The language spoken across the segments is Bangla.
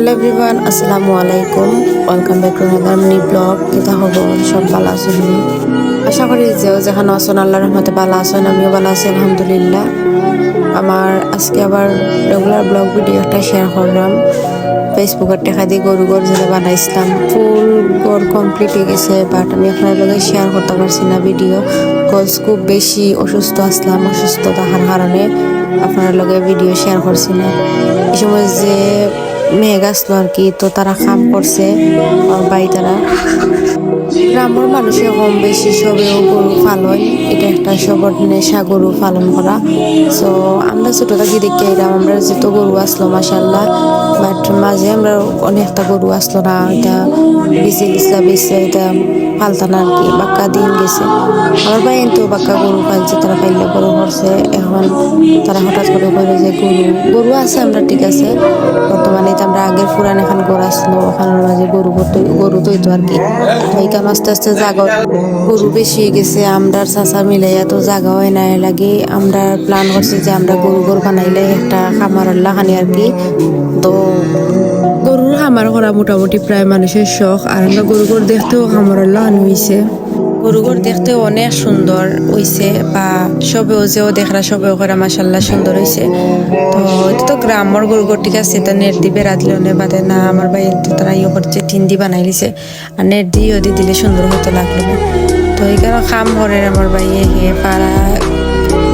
হ্যালো এভরিওয়ান, আসসালামু আলাইকুম। Welcome back to another mini blog. কিতা খবর? সব ভালো আছেন? আশা করি যেখানে আছেন আল্লাহর রহমতে ভালো আছেন। আমিও ভালো আছি আলহামদুলিল্লাহ। আমার আজকে আবার রেগুলার ব্লগ ভিডিও একটা শেয়ার করলাম। ফেসবুকের টাকা দিয়ে গরু যেটা বানাইছিলাম, ফুল গড় কমপ্লিট হয়ে গেছে, বাট আমি আপনার লগে শেয়ার করতে পারছি না ভিডিও, কজ খুব বেশি অসুস্থ আসলাম। অসুস্থ থাকার কারণে আপনার লগে ভিডিও শেয়ার করছি না। এই সময় যে মেঘ আসলো আর কি, তো তারা কাম করছে বাই তারা। গ্রামের মানুষে কম বেশি সবেও গরু পালন, এটা একটা সবর নেশা গরু পালন করা। সো আমরা ছোট থাকি দেখি এলাম, আমরা যেত গরু আসলো মাসাল্লাহ, বাট মাঝে আমরা অনেকটা গরু আসলো না, এটা বেশি এটা পাল্টানা আর কি, বাক্কা দিন গেছে। আমার ভাই তো বাক্কা গরু পাইছে, তারা পাইলে গরু করছে। এখন তারা হঠাৎ করে বলে যে গরু আছে, আমরা ঠিক আছে বর্তমানে তো আমরা আগের পুরান এখন গরু আসলো, ওখানের মাঝে গরু তৈতো আর কি। এইখানে আস্তে আস্তে জাগা গরু বেশি হয়ে গেছে, আমরা চাচা মিলাইয়া তো জাগা হয় না লাগে। আমরা প্ল্যান করছি যে আমরা গরু বানাইলে একটা খামার লাগানি আর কি। তো গরুর খামার করা মোটামুটি প্রায় মানুষের শখ, আর আমরা গরু দেখতেও খামার লাগানো হয়েছে। গরু দেখতেও অনেক সুন্দর হয়েছে, বা সবেও যেও দেখরা সবেও করা মাসাল্লাহ সুন্দর হয়েছে। তো এটা তো গ্রামের গরু ঠিক আছে, এটা নেট দিয়ে বেড়া দিলে অনেক বাদে না। আমার ভাই তারা ইয়ে করছে, টিন দিয়ে বানাই দিছে, আর নেট দিয়ে দিলে সুন্দর হতে লাগলো। তো এইখানে খাম করে আমার ভাই পাড়া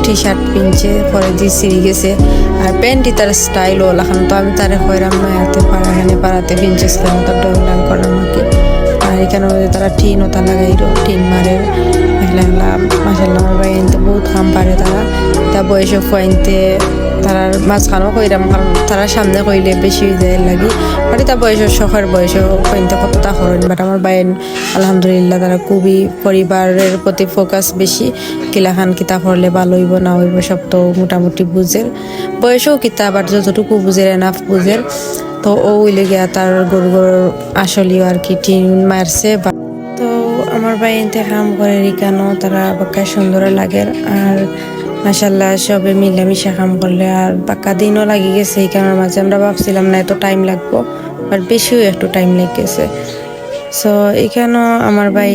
টি শার্ট পিনছে, পরে দিয়ে সিঁড়ি গেছে, আর প্যান্টই তার স্টাইল ওলা খান। তো আমি তারে খয়রাম নয় হাতে পাড়াতে পিনছে, তার ডং করার আমাকে। আর এখানে তারা টিন ওটা লাগাইলো, টিন মারে একলা মাসাল্লাহ। আমার ভাই আনতে বহুত কাম পারে তারা, তা বয়সে খুয়াইনতে তারার মাঝখানেও কইরাম, কারণ তারা সামনে কইলে বেশি যায় লাগি। বাট তা বয়সের শখের বয়সে খুয়াইনতে কতটা করেন। বাট আমার বাইন আলহামদুলিল্লাহ তারা খুবই পরিবারের প্রতি ফোকাস বেশি। কিলাখান কিতা করলে ভালো হইব না হইব সব তো মোটামুটি বুঝের, বয়সেও কিতা আবার যতটুকু বুঝের এনাফ বুঝের। তো ও হইলে গিয়া তার গরু আসলেও আর কি টিন মারছে। তো আমার ভাই এনতে কাম করে রিকানো, তারা বাক্কা সুন্দর লাগে। আর মাসাল্লাহ সবে মিলামিশা কাম করলে, আর বাক্কা দিনও লাগি গেছে। এই কারণের মাঝে আমরা ভাবছিলাম না এত টাইম লাগবো, বাট বেশিও একটু টাইম লেগেছে। সো এখানেও আমার ভাই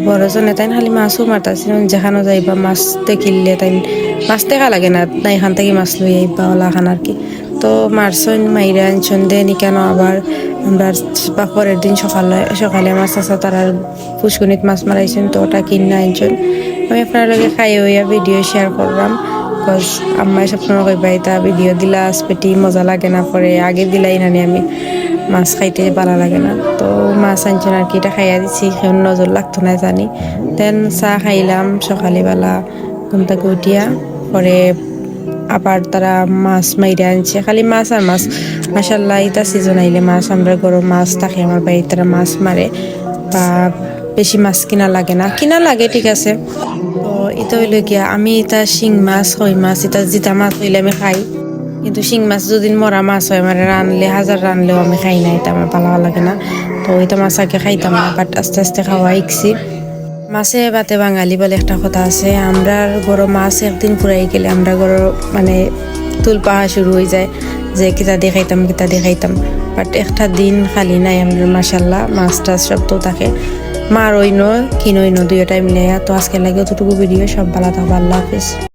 বড়জনে তাই খালি মাছও মারতাছিল, যেখানে যাইবা মাছ দেখিলে তাই মাছ দেখা লাগে না, এখান থেকে মাছ লই আইবা ওলা খান আর কি। তো মারছন মাইরা আনছন দেন কেন। আবার আমরা পরের দিন সকালে মাছ আছে তারা পুষ্কুনিত মাছ মারাইছেন, তো ওটা কিনে আনছন। আমি আপনার লগে খাই হইয়া ভিডিও শেয়ার করলাম, বিকজ আম্মাই সবসময় কইবা এটা ভিডিও দিলা পেটি মজা লাগে না, পরে আগে দিলাই নানি আমি মাছ খাইতে ভালো লাগে না। তো মাছ আনছেন আর কি, এটা খাইয়া দিচ্ছি, নজর লাগতো না জানি। দেন চাহ খাইলাম সকালবেলা ঘুম থেকে উঠিয়া। পরে আবার তারা মাছ মাইরে আনছে, খালি মাছ আর মাছ। মাসাল্লাহ এটা সিজন আইলে মাছ, আমরা গরম মাছ থাকে আমার বাড়ি, তারা মাছ মারে। বা বেশি মাছ কিনা লাগে না, কিনা লাগে ঠিক আছে। তো এটা হইলে গিয়া আমি এটা শিং মাছ, হই মাছ, এটা জিতা মাছ হইলে আমি খাই। কিন্তু শিং মাছ যদি মরা মাছ হয়, আমার রানলে হাজার রানলেও আমি খাই না, এটা আমার ভালো লাগে না। তো এটা মাছ আগে খাইতাম না, বাট আস্তে আস্তে খাওয়া শিখছি। মাছে ভাতে বাঙালি বলে একটা কথা আছে, আমরা গরো মাছ একদিন ফুরাই গেলে আমরা গরো মানে তুল পাহা শুরু হয়ে যায় যে কিতা দিয়ে খাইতাম। বাট একটা দিন খালি নাই আমরা মাসাল্লাহ, মাছ টাছ সব তো থাকে। মার ওইনো কিনইনো দুইটাই মিলে। তো আজকে লাগে অতটুকু ভিডিও, সব ভালো থাকবো, আল্লাহ হাফিজ।